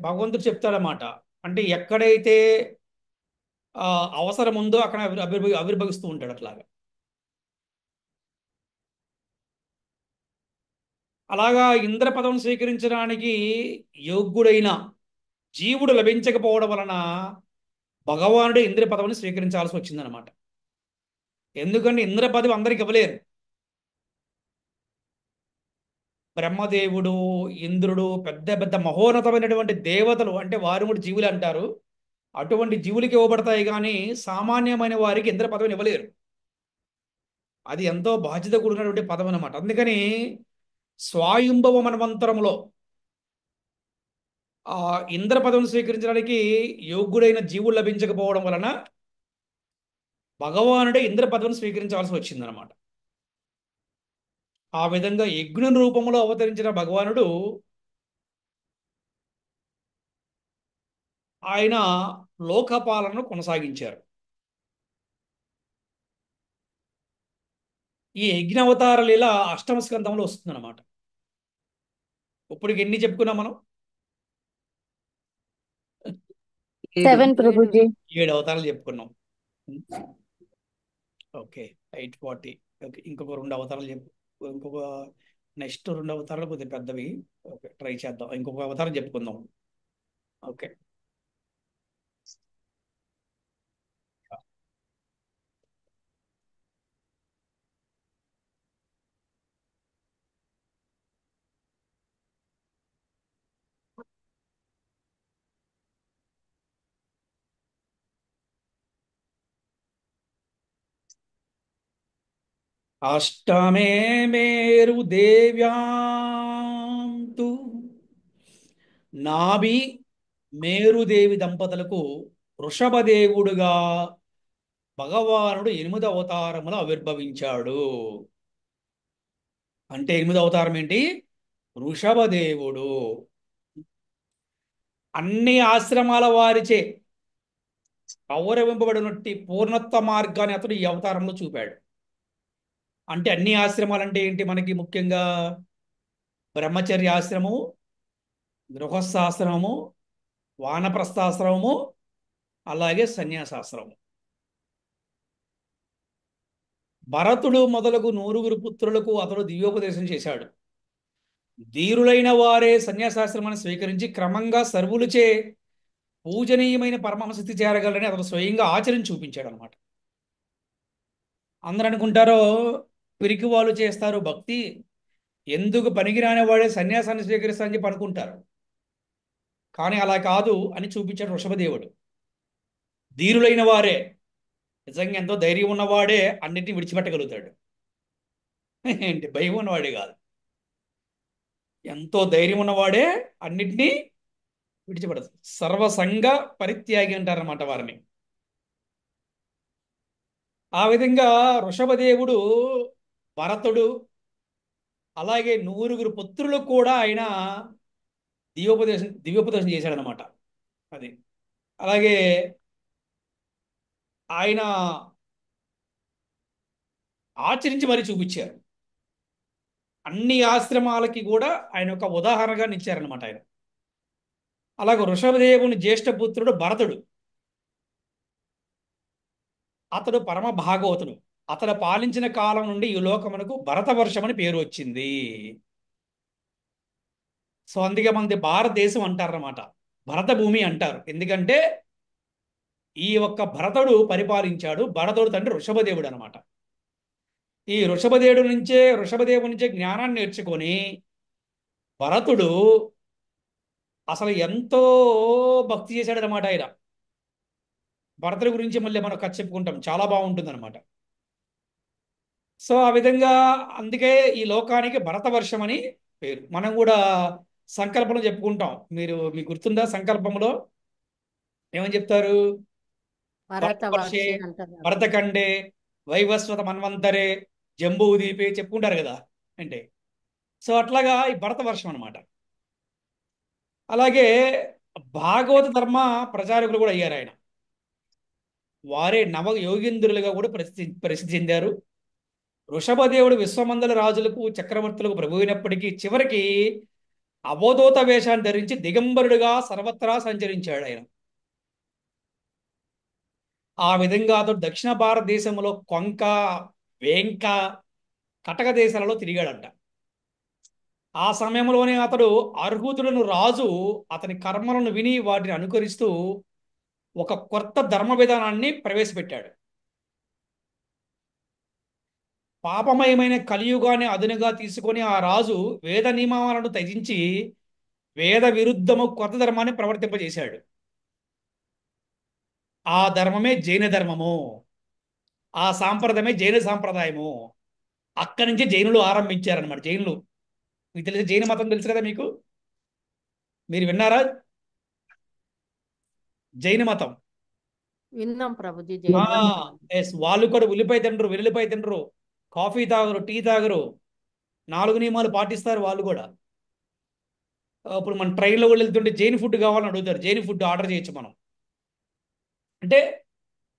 S1: భగవంతుడు చెప్తాడనమాట. అంటే ఎక్కడైతే ఆ, అవసరం ఉందో అక్కడ ఆవిర్భవిస్తూ ఉంటాడు అట్లాగా. అలాగా ఇంద్ర పదం స్వీకరించడానికి యోగ్యుడైన జీవుడు లభించకపోవడం వలన భగవానుడే ఇంద్ర పదవిని స్వీకరించాల్సి వచ్చిందనమాట. ఎందుకంటే ఇంద్ర పదవి అందరికి ఇవ్వలేరు. బ్రహ్మదేవుడు, ఇంద్రుడు, పెద్ద పెద్ద మహోన్నతమైనటువంటి దేవతలు, అంటే వారు కూడా జీవులు అంటారు, అటువంటి జీవులకి ఇవ్వబడతాయి కానీ సామాన్యమైన వారికి ఇంద్ర పదవిని ఇవ్వలేరు. అది ఎంతో బాధ్యత కూడినటువంటి పదం అనమాట. అందుకని స్వాయుంభవ మన్వంతరంలో ఆ ఇంద్ర పదవిని స్వీకరించడానికి యోగ్యుడైన జీవులు లభించకపోవడం వలన భగవానుడే ఇంద్ర పదవిని స్వీకరించాల్సి వచ్చిందనమాట. ఆ విధంగా యజ్ఞ రూపంలో అవతరించిన భగవానుడు ఆయన లోకపాలనను కొనసాగించారు. ఈ యజ్ఞ అవతార లీల అష్టమ స్కంధంలో వస్తుందన్నమాట. ఇప్పటికి ఎన్ని చెప్పుకున్నాం మనం?
S3: 7
S4: 7.
S3: ప్రభుజీ.
S1: 7 అవతారాలు చెప్పుకున్నాం. ఓకే, 840. ఓకే, ఇంకొక 2 అవతారాలు ఇంకొక నెక్స్ట్ 2 అవతారాలు కొద్దిగా పెద్దవి. ఓకే, ట్రై చేద్దాం, ఇంకొక అవతారం చెప్పుకుందాం. ఓకే. అష్టమే మేరు దేవ్యాం తు నాభి మేరుదేవి దంపతులకు వృషభదేవుడుగా భగవానుడు 8 అవతారములు ఆవిర్భవించాడు. అంటే 8 అవతారం ఏంటి? వృషభదేవుడు అన్ని ఆశ్రమాల వారిచే గౌరవింపబడినట్టి పూర్ణత్వ మార్గాన్ని అతడు ఈ అవతారంలో చూపాడు. అంటే అన్ని ఆశ్రమాలు అంటే ఏంటి? మనకి ముఖ్యంగా బ్రహ్మచర్య ఆశ్రమము, గృహస్థాశ్రమము, వానప్రస్థాశ్రమము, అలాగే సన్యాసాశ్రమము. భరతుడు మొదలగు 9 పుత్రులకు అతడు దివ్యోపదేశం చేశాడు. ధీరులైన వారే సన్యాసాశ్రమాన్ని స్వీకరించి క్రమంగా సర్వులచే పూజనీయమైన పరమహంస స్థితి చేరగలరని అతడు స్వయంగా ఆచరించి చూపించాడు అనమాట. అందరూ అనుకుంటారో పిరికి వాళ్ళు చేస్తారు భక్తి, ఎందుకు పనికిరాని వాడే సన్యాసాన్ని స్వీకరిస్తా అని చెప్పి అనుకుంటారు. కానీ అలా కాదు అని చూపించాడు వృషభదేవుడు. ధీరులైన వారే, నిజంగా ఎంతో ధైర్యం ఉన్నవాడే అన్నిటిని విడిచిపెట్టగలుగుతాడు. ఏంటి, భయం ఉన్నవాడే కాదు, ఎంతో ధైర్యం ఉన్నవాడే అన్నిటినీ విడిచిపెడతాడు. సర్వసంగ పరిత్యాగి అంటారన్నమాట వారిని. ఆ విధంగా వృషభదేవుడు భరతుడు అలాగే 9 పుత్రులు కూడా ఆయన దివ్యోపదేశం చేశాడనమాట. అది అలాగే ఆయన ఆచరించి మరీ చూపించారు. అన్ని ఆశ్రమాలకి కూడా ఆయన ఒక ఉదాహరణగా నిచ్చారనమాట ఆయన. అలాగే వృషభదేవుని జ్యేష్ఠ పుత్రుడు భరతుడు. అతడు పరమ భాగవతుడు. అతడు పాలించిన కాలం నుండి ఈ లోకమునకు భరతవర్షం అని పేరు వచ్చింది. సో అందుకే మనది భారతదేశం అంటారన్నమాట, భరత భూమి అంటారు. ఎందుకంటే ఈ ఒక్క భరతుడు పరిపాలించాడు. భరతుడు తండ్రి వృషభదేవుడు అనమాట. ఈ వృషభదేవుడి నుంచే జ్ఞానాన్ని నేర్చుకొని భరతుడు అసలు ఎంతో భక్తి చేశాడనమాట ఆయన. భరతుడి గురించి మళ్ళీ మనం కథ చెప్పుకుంటాం, చాలా బాగుంటుంది అనమాట. సో ఆ విధంగా అందుకే ఈ లోకానికి భరతవర్షం అని పేరు. మనం కూడా సంకల్పంలో చెప్పుకుంటాం. మీకు గుర్తుందా? సంకల్పంలో ఏమని చెప్తారు? భరతవర్షే,
S4: భరతవర్షి అంటారు.
S1: భరతఖండే, వైవస్వత మన్వంతరే, జంబూదీపే చెప్పుకుంటారు కదా. అంటే సో అట్లాగా ఈ భరతవర్షం అనమాట. అలాగే భాగవత ధర్మ ప్రచారకులు కూడా అయ్యారు ఆయన. వారే నవ యోగేంద్రులుగా కూడా ప్రసిద్ధి చెందారు. వృషభదేవుడు విశ్వమందల రాజులకు చక్రవర్తులకు ప్రభు అయినప్పటికీ చివరికి అవధూత వేషాన్ని ధరించి దిగంబరుడుగా సర్వత్రా సంచరించాడు ఆయన. ఆ విధంగా అతడు దక్షిణ భారతదేశంలో కొంక, వేంక, కటక దేశాలలో తిరిగాడంట. ఆ సమయంలోనే అతడు అర్హుతులను రాజు అతని కర్మలను విని వాటిని అనుకరిస్తూ ఒక కొత్త ధర్మ విధానాన్ని ప్రవేశపెట్టాడు. పాపమయమైన కలియుగాన్ని అదునుగా తీసుకొని ఆ రాజు వేద నియమాలను త్యజించి వేద విరుద్ధము కొత్త ధర్మాన్ని ప్రవర్తింపజేశాడు. ఆ ధర్మమే జైన ధర్మము, ఆ సాంప్రదాయమే జైన సాంప్రదాయము. అక్కడి నుంచి జైనులు ఆరంభించారనమాట. జైనులు, మీకు తెలిసి జైన మతం తెలుసు కదా మీకు, మీరు విన్నారా? జైన మతం
S4: విన్నాం ప్రభుజీ, జైన మతం.
S1: ఎస్, వాళ్ళు కూడా ఉల్లిపాయ తినరు, వెల్లుల్లిపాయ తినరు, కాఫీ తాగరు, టీ తాగరు, 4 నియమాలు పాటిస్తారు వాళ్ళు కూడా. ఇప్పుడు మన ట్రైన్లో కూడా వెళ్తుంటే జైన్ ఫుడ్ కావాలని అడుగుతారు, జైన్ ఫుడ్ ఆర్డర్ చేయొచ్చు మనం. అంటే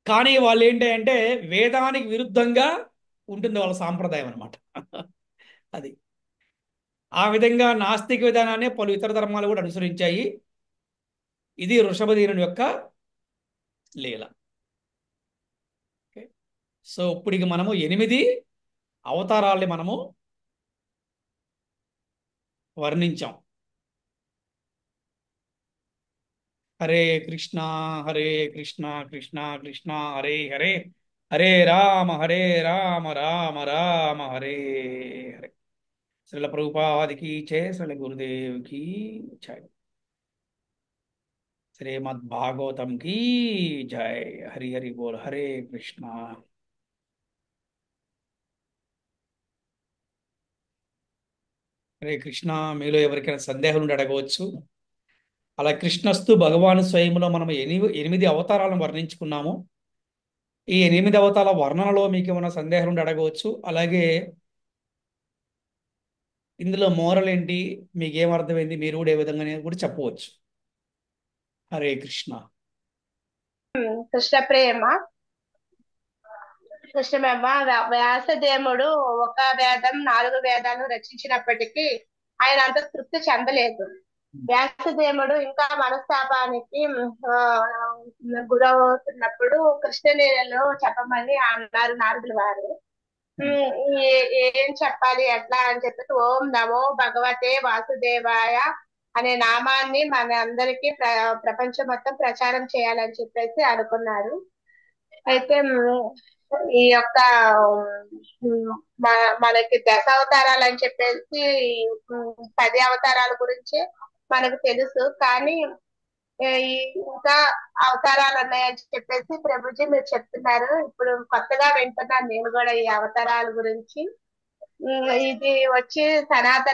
S1: కానీ వాళ్ళు ఏంటి అంటే వేదానికి విరుద్ధంగా ఉంటుంది వాళ్ళ సాంప్రదాయం అనమాట. అది ఆ విధంగా నాస్తిక విధానాన్ని పలు ఇతర ధర్మాలు కూడా అనుసరించాయి. ఇది వృషభదేవుని యొక్క లీల. ఓకే, సో ఇప్పటికి మనము 8 అవతారాల్ని మనము వర్ణించాం. హరే కృష్ణ హరే కృష్ణ కృష్ణ కృష్ణ హరే హరే, హరే రామ రామ రామ హరే హరే. శ్రీల ప్రభుపాదికి జై, శ్రీల గురుదేవ్కి జై, శ్రీమద్భాగవతం की जय. हरि हरि बोल. हरे कृष्णा. హరే కృష్ణ. మీలో ఎవరికైనా సందేహాలు ఉండి అడగవచ్చు. అలా కృష్ణస్తు భగవాన్ స్వయంలో మనం ఎనిమిది అవతారాలను వర్ణించుకున్నాము. ఈ ఎనిమిది అవతారాల వర్ణనలో మీకు ఏమైనా సందేహాలు ఉండి అడగవచ్చు. అలాగే ఇందులో మోరల్ ఏంటి, మీకు ఏం అర్థమైంది, మీరు కూడా ఏ విధంగా అనేది కూడా చెప్పవచ్చు. హరే కృష్ణ.
S2: కృష్ణ ప్రేమ కృష్ణమేమ వ్యాసదేవుడు ఒక వేదం 4 వేదాలు రచించినప్పటికీ ఆయన అంత తృప్తి చెందలేదు. వ్యాసదేవుడు ఇంకా మనస్తాపానికి గురవుతున్నప్పుడు కృష్ణలీలలో చెప్పమని అన్నారు నారదుల వారు. ఏం చెప్పాలి ఎట్లా అని చెప్పేసి ఓం నమో భగవతే వాసుదేవాయ అనే నామాన్ని మన అందరికీ ప్రపంచం మొత్తం ప్రచారం చేయాలని చెప్పేసి అనుకున్నారు. అయితే ఈ యొక్క మనకి 10 అవతారాలు అని చెప్పేసి 10 అవతారాల గురించి మనకు తెలుసు. కానీ ఇంకా అవతారాలు ఉన్నాయని చెప్పేసి ప్రభుజీ మీరు చెప్తున్నారు. ఇప్పుడు కొత్తగా వింటున్నాను నేను కూడా ఈ అవతారాల గురించి. ఇది వచ్చి సనాక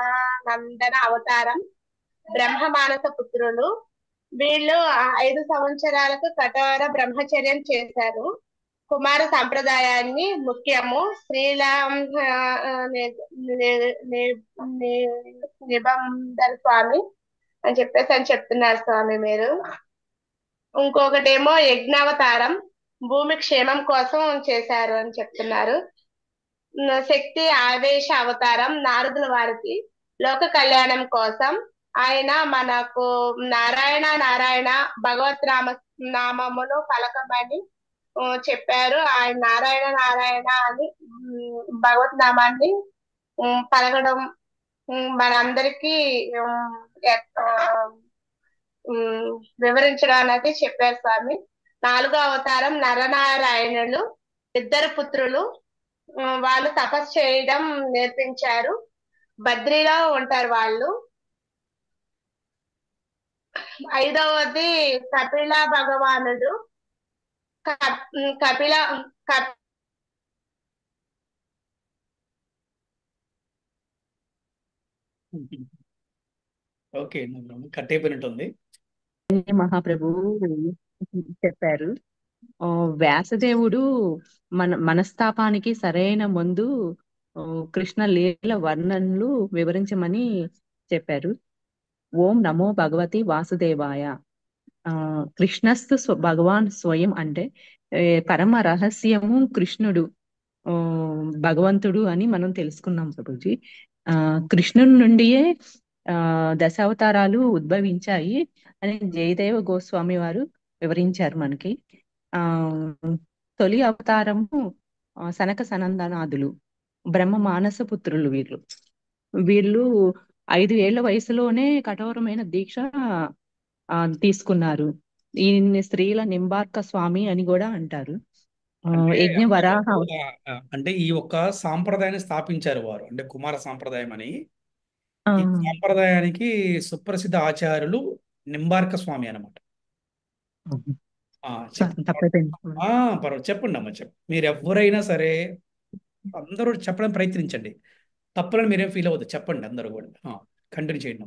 S2: సనానందన అవతారం, బ్రహ్మ మానస పుత్రులు. వీళ్ళు 5 సంవత్సరాలకు కఠోర బ్రహ్మచర్యం చేశారు. కుమార సంప్రదాయాన్ని ముఖ్యము. నిబంధన స్వామి అని చెప్పేసి చెప్తున్నారు స్వామి మీరు. ఇంకొకటేమో యజ్ఞావతారం, భూమి క్షేమం కోసం చేశారు అని చెప్తున్నారు. శక్తి ఆవేశ అవతారం, నారదుల వారికి లోక కళ్యాణం కోసం. ఆయన మనకు నారాయణ నారాయణ భగవత్ నామమును పలకమని చెప్పారు. ఆయన నారాయణ నారాయణ అని భగవత్ నామాన్ని పలకడం మనందరికీ వివరించడం అనేది చెప్పారు స్వామి. 4వ అవతారం నరనారాయణులు, 2 పుత్రులు. వాళ్ళు తపస్సు చేయడం నేర్పించారు. బద్రిలో ఉంటారు వాళ్ళు. 5వది కపిల భగవానుడు. కపిల
S1: ఓకే, కట్ అయిపోయినట్టుంది.
S3: మహాప్రభువు చెప్పారు. వ్యాసదేవుడు మనస్తాపానికి సరైన మందు కృష్ణ లీల వర్ణనలు వివరించమని చెప్పారు. ఓం నమో భగవతి వాసుదేవాయ. కృష్ణస్తు భగవాన్ స్వయం అంటే పరమ రహస్యము కృష్ణుడు, భగవంతుడు అని మనం తెలుసుకున్నాం ప్రభుజీ. కృష్ణుడి నుండియే 10 అవతారాలు ఉద్భవించాయి అని జయదేవ గోస్వామి వారు వివరించారు మనకి. తొలి అవతారము సనక సనందనాదులు, బ్రహ్మ మానస పుత్రులు. వీళ్ళు 5 ఏళ్ల వయసులోనే కఠోరమైన దీక్ష తీసుకున్నారు. ఈయన్ని స్త్రీల నింబార్క స్వామి అని కూడా అంటారు. యజ్ఞ వరాహ
S1: అంటే ఈ ఒక్క సాంప్రదాయాన్ని స్థాపించారు వారు, అంటే కుమార సాంప్రదాయం అని. ఈ సాంప్రదాయానికి సుప్రసిద్ధ ఆచార్యులు నింబార్క స్వామి అన్నమాట. చెప్పండి అమ్మ, మీరు ఎవరైనా సరే అందరూ చెప్పడానికి ప్రయత్నించండి. తప్పులని మీరేం ఫీల్ అవ్వద్దు, చెప్పండి అందరూ కూడా. కంటిన్యూ చేయండి.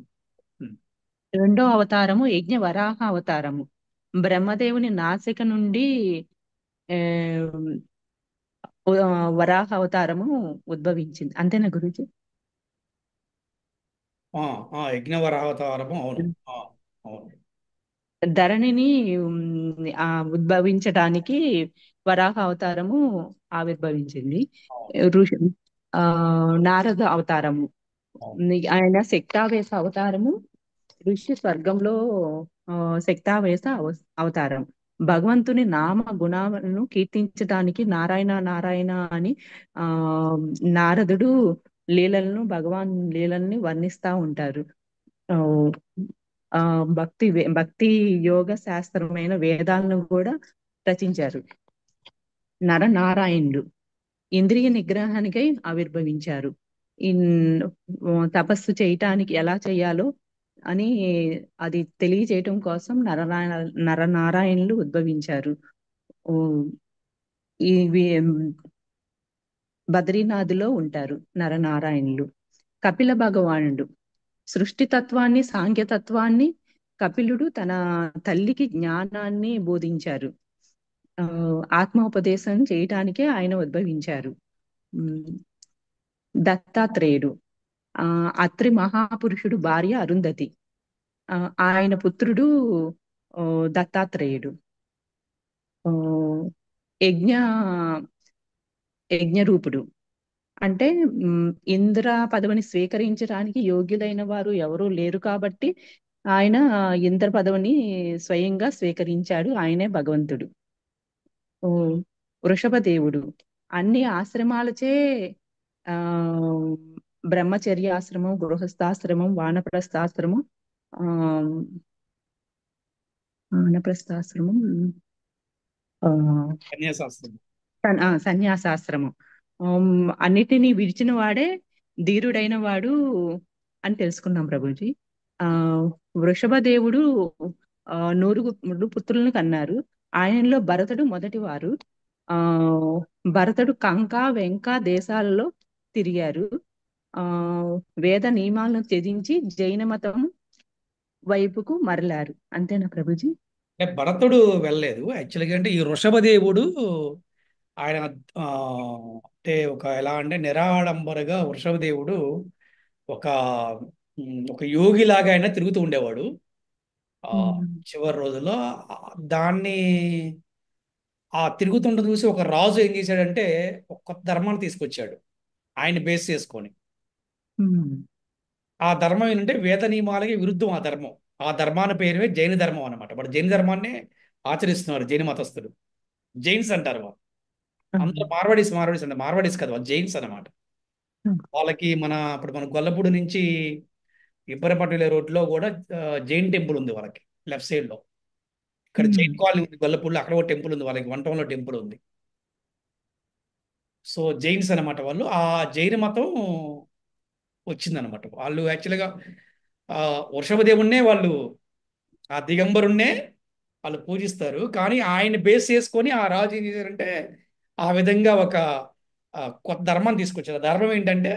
S3: 2వ అవతారము యజ్ఞ వరాహ అవతారము. బ్రహ్మదేవుని నాసిక నుండి వరాహ అవతారము ఉద్భవించింది. అంతేనా గురుజీ?
S1: యజ్ఞ వరాహ అవతారము, అవును అవును.
S3: ధరణిని ఉద్భవించడానికి వరాహ అవతారము ఆవిర్భవించింది. నారద అవతారము, ఆయన శక్తావేశ అవతారము. ఋషి స్వర్గంలో శక్తావేశ అవతారం. భగవంతుని నామ గుణాలను కీర్తించడానికి నారాయణ నారాయణ అని నారదుడు భగవాన్ లీలల్ని వర్ణిస్తా ఉంటారు. భక్తి యోగ శాస్త్రమైన వేదాలను కూడా రచించారు. నరనారాయణుడు ఇంద్రియ నిగ్రహానికై ఆవిర్భవించారు. తపస్సు చేయటానికి ఎలా చేయాలో అని అది తెలియజేయటం కోసం నరనారాయణులు ఉద్భవించారు. బద్రీనాథులో ఉంటారు నరనారాయణులు. కపిల భగవానుడు సృష్టి తత్వాన్ని, సాంఖ్యతత్వాన్ని కపిలుడు తన తల్లికి జ్ఞానాన్ని బోధించారు. ఆత్మోపదేశం చేయటానికే ఆయన ఉద్భవించారు. ఉమ్, దత్తాత్రేయుడు అత్రి మహాపురుషుడు భార్య అరుంధతి. ఆయన పుత్రుడు ఆ, దత్తాత్రేయుడు. ఆ, యజ్ఞ యజ్ఞరూపుడు అంటే ఇంద్ర పదవిని స్వీకరించడానికి యోగ్యులైన వారు ఎవరూ లేరు కాబట్టి ఆయన ఇంద్ర పదవిని స్వయంగా స్వీకరించాడు. ఆయనే భగవంతుడు. ఓ వృషభదేవుడు అన్ని ఆశ్రమాలచే ఆ బ్రహ్మచర్యాశ్రమం, గృహస్థాశ్రమం, వానప్రస్థాశ్రమం, ఆ వానప్రస్థాశ్రమం, ఆ
S1: కన్యాశాస్త్రం.
S3: సన్యాసాశ్రమం అన్నిటినీ విడిచిన వాడే ధీరుడైన వాడు అని తెలుసుకున్నాం ప్రభుజీ. వృషభదేవుడు నూరుగురు పుత్రులను కన్నారు. ఆయనలో భరతుడు మొదటివారు. ఆ భరతుడు కంక, వెంక దేశాలలో తిరిగారు. వేద నియమాలను త్యజించి జైన మతం వైపుకు మరలారు. అంతేనా ప్రభుజీ?
S1: అంటే భరతుడు వెళ్ళలేదు యాక్చువల్గా. అంటే ఈ వృషభదేవుడు ఆయన ఆ, అంటే ఒక ఎలా అంటే నిరాడంబరగా వృషభదేవుడు ఒక ఒక యోగిలాగా ఆయన తిరుగుతూ ఉండేవాడు ఆ చివరి రోజుల్లో. దాన్ని తిరుగుతుండ చూసి ఒక రాజు ఏం చేశాడంటే ఒక కొత్త ధర్మాన్ని తీసుకొచ్చాడు ఆయన బేస్ చేసుకొని. ఆ ధర్మం ఏంటంటే వేద నియమాలకి విరుద్ధం ఆ ధర్మం. ఆ ధర్మాన్ని పేరువే జైన ధర్మం అనమాట. వాడు జైన ధర్మాన్ని ఆచరిస్తున్నారు జైన మతస్థులు. జైన్స్ అంటారు వాళ్ళు. అందరూ మార్వాడీస్ అంటే మార్వాడీస్ కదా, వాళ్ళు జైన్స్ అనమాట. వాళ్ళకి ఇప్పుడు మన గొల్లపూడి నుంచి ఇబ్బరపట్టు వెళ్ళే రోడ్లో కూడా జైన్ టెంపుల్ ఉంది వాళ్ళకి లెఫ్ట్ సైడ్ లో. ఇక్కడ జైన్ కాలనీ ఉంది గొల్లపూడిలో, అక్కడ ఒక టెంపుల్ ఉంది వాళ్ళకి. 1 టౌన్ లో టెంపుల్ ఉంది. సో జైన్స్ అనమాట వాళ్ళు. ఆ జైన మతం వచ్చిందనమాట. వాళ్ళు యాక్చువల్గా వృషభదేవుణ్ణే వాళ్ళు, ఆ దిగంబరుణ్ణే వాళ్ళు పూజిస్తారు. కానీ ఆయన బేస్ చేసుకొని ఆ రాజు ఏం చేశారంటే ఆ విధంగా ఒక కొత్త ధర్మాన్ని తీసుకొచ్చారు. ఆ ధర్మం ఏంటంటే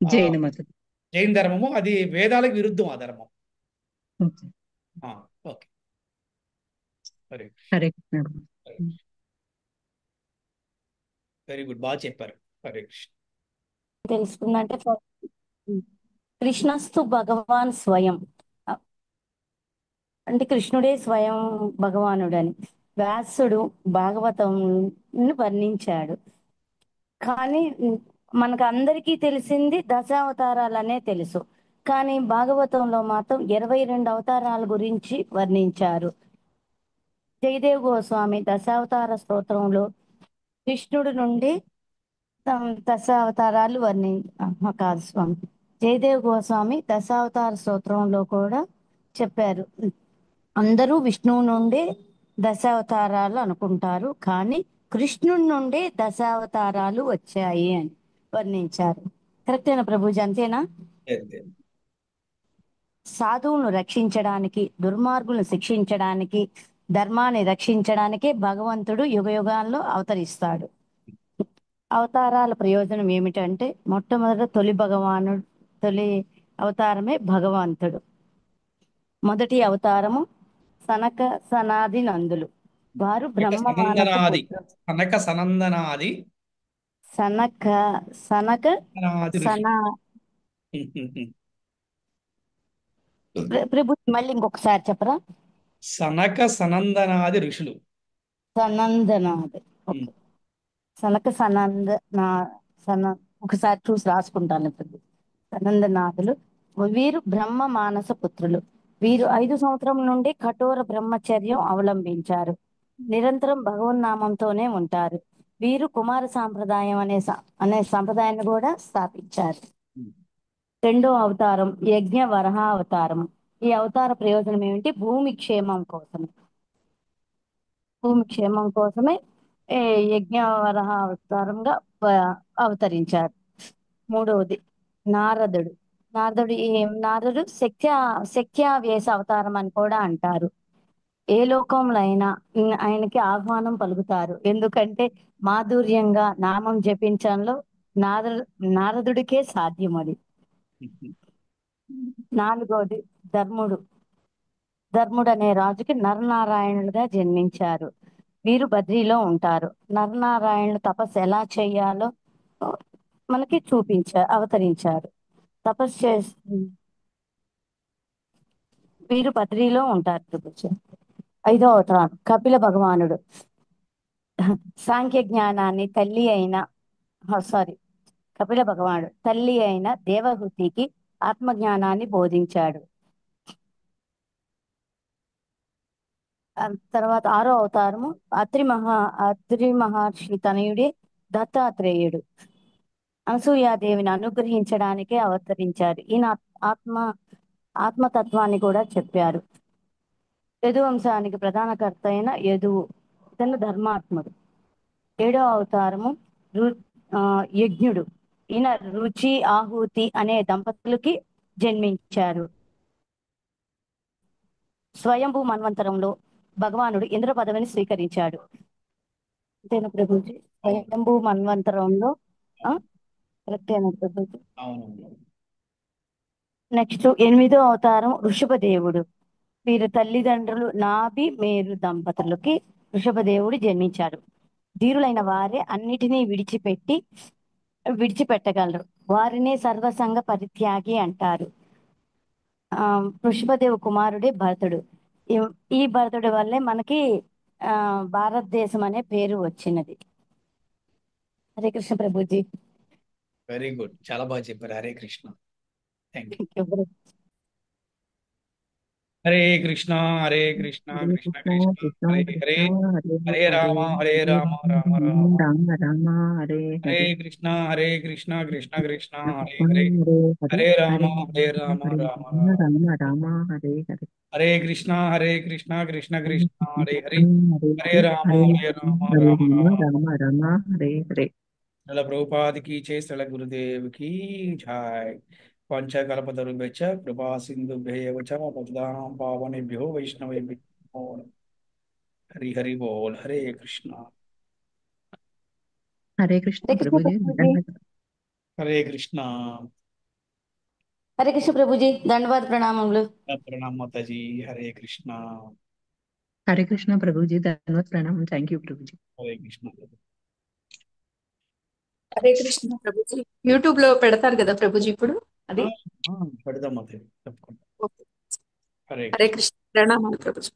S3: జైన మతం,
S1: జైన ధర్మము. అది వేదాలకు విరుద్ధం ఆ ధర్మం. ఓకే, సరే,
S3: హరే
S1: వెరీ గుడ్, బాగా చెప్పారు. హరే కృష్ణ.
S4: తెలుసుకుందంటే కృష్ణస్తు భగవాన్ స్వయం, అంటే కృష్ణుడే స్వయం భగవానుడని వ్యాసుడు భాగవతం వర్ణించాడు. కానీ మనకు అందరికీ తెలిసింది దశావతారాలనే తెలుసు. కానీ భాగవతంలో మాత్రం 22 అవతారాల గురించి వర్ణించారు. జయదేవ్ గోస్వామి దశావతార స్తోత్రంలో కృష్ణుడి నుండి దశావతారాలు కాదు స్వామి, జయదేవ్ గోస్వామి దశావతార స్తోత్రంలో కూడా చెప్పారు. అందరూ విష్ణువు నుండి దశావతారాలు అనుకుంటారు, కానీ కృష్ణుడి నుండి దశావతారాలు వచ్చాయి అని వర్ణించారు. కరెక్టేనా ప్రభుజీ? అంతేనా? సాధువులను రక్షించడానికి, దుర్మార్గులను శిక్షించడానికి, ధర్మాన్ని రక్షించడానికి భగవంతుడు యుగయుగాల్లో అవతరిస్తాడు. అవతారాల ప్రయోజనం ఏమిటంటే మొట్టమొదట తొలి అవతారమే భగవంతుడు. మొదటి అవతారము సనక సనాది నందులు. వారు బ్రహ్మ మానస పుత్రులు.
S1: సనందనాది
S4: సనక సనా ప్రభు మళ్ళీ ఇంకొకసారి చెప్పరా?
S1: సనక సనందనాది ఋషులు.
S4: సనందనాథ్. ఓకే, సనక ఒకసారి చూసి రాసుకుంటాను ఇప్పుడు. సనందనాథులు వీరు బ్రహ్మ మానస పుత్రులు. వీరు 5 సంవత్సరం నుండి కఠోర బ్రహ్మచర్యం అవలంబించారు. నిరంతరం భగవన్నామంతోనే ఉంటారు. వీరు కుమార సాంప్రదాయం అనే సంప్రదాయాన్ని కూడా స్థాపించారు. రెండో అవతారం యజ్ఞ వరహ అవతారం. ఈ అవతార ప్రయోజనం ఏమిటి? భూమి క్షేమం కోసమే యజ్ఞ వరహ అవతారంగా అవతరించారు. మూడవది నారదుడు శక్త్యావేశ అవతారం అని కూడా అంటారు. ఏ లోకంలో అయినా ఆయనకి ఆహ్వానం పలుకుతారు. ఎందుకంటే మాధుర్యంగా నామం జపించడంలో నార నారదుడికే సాధ్యం అది. నాలుగోది ధర్ముడు. ధర్ముడు అనే రాజుకి నరనారాయణులుగా జన్మించారు. వీరు బద్రీలో ఉంటారు. నరనారాయణులు తపస్సు ఎలా చేయాలో మనకి అవతరించారు. తపస్సు చేసి వీరు బద్రీలో ఉంటారు. ప్రభుజీ. ఐదో అవతారం కపిల భగవానుడు. సాంఖ్య జ్ఞానాన్ని కపిల భగవానుడు తల్లి అయిన దేవహూతికి ఆత్మజ్ఞానాన్ని బోధించాడు. ఆ తర్వాత ఆరో అవతారము అత్రి మహర్షి తనయుడే దత్తాత్రేయుడు. అనసూయాదేవిని అనుగ్రహించడానికే అవతరించారు. ఈయన ఆత్మ ఆత్మతత్వాన్ని కూడా చెప్పారు. యదువంశానికి ప్రధానకర్త అయిన యదువు, ఇతను ధర్మాత్ముడు. ఏడో అవతారము యజ్ఞుడు. ఈయన రుచి ఆహుతి అనే దంపతులకి జన్మించారు. స్వయంభూ మన్వంతరంలో భగవానుడు ఇంద్ర పదవిని స్వీకరించాడు. అంతేనా ప్రభుజీ? స్వయంభూ మన్వంతరంలో కరెక్టేనా ప్రభుజీ?
S1: అవును.
S4: నెక్స్ట్ ఎనిమిదో అవతారం ఋషభదేవుడు. వీరి తల్లిదండ్రులు నాభి మేరు దంపతులకి ఋషభదేవుడు జన్మించాడు. ధీరులైన వారే అన్నిటినీ విడిచిపెట్టగలరు. వారినే సర్వసంగ పరిత్యాగి అంటారు. ఋషభదేవు కుమారుడే భరతుడు. ఈ భరతుడి వల్లే మనకి భారతదేశం అనే పేరు వచ్చినది. హరే కృష్ణ ప్రభుజీ.
S1: వెరీ గుడ్, చాలా బాగా చెప్పారు. హరే కృష్ణ. Thank you. హరే కృష్ణ హరే కృష్ణ
S3: హరే
S1: కృష్ణ
S3: కృష్ణ
S1: కృష్ణ
S3: కృష్ణ
S1: హరే హరే,
S3: కృష్ణ హరే
S1: హరే
S3: హరే
S1: రామ హరే
S3: హరే
S1: రామ రామ
S3: రామ
S1: రామ
S3: రామ రామ హరే
S1: హరే
S3: హరే
S1: కృష్ణ కృష్ణ కృష్ణ హరే
S3: కృష్ణ
S1: హరే,
S3: హరే హరే
S1: హరే రామ
S3: హరే
S1: హరే రామ
S3: హరే
S1: రామ
S3: రామ
S1: రామ
S3: రామ రామ హరే హరే
S1: హరే కృష్ణ కృష్ణ కృష్ణ
S3: హరే
S1: కృష్ణ హరే హరే,
S3: కృష్ణ హరే
S1: హరే
S3: హరే
S1: రామ
S3: హరే
S1: హరే రామ
S3: హరే
S1: రామ రామ.
S3: రామ రామ హరే హరే.
S1: శ్రీల ప్రభుపాద की जय, శ్రీల గురుదేవ్ की जय. పంచకల్పతరుభ్యశ్చ కృపా సింధుభ్యైవ చ పతితానాం పావనేభ్యో వైష్ణవేభ్యో నమో నమః. హరి హరి బోల్. హరే కృష్ణ.
S3: హరే కృష్ణ
S4: హరే కృష్ణ
S3: ప్రభుజీ.
S4: ప్రభుజీ.
S1: హరే కృష్ణ.
S4: హరే కృష్ణ ప్రభుజీ. దండవాద ప్రణామములు.
S1: ప్రణామ్ మాతాజీ. హరే కృష్ణ.
S3: హరే కృష్ణ ప్రభుజీ. ధన్యవాద ప్రణామం. Thank you Prabhuji.
S1: Hare Krishna.
S5: Hare Krishna Prabhuji. YouTube లో పెడతారు కదా ప్రభుజీ ఇప్పుడు అది?
S1: పెడదాం మాతాజీ, తప్పకుండా.
S5: ఓకే.
S1: హరే
S5: హరే
S1: కృష్ణ.
S5: కృష్ణ ప్రణామాలు ప్రభుజీ.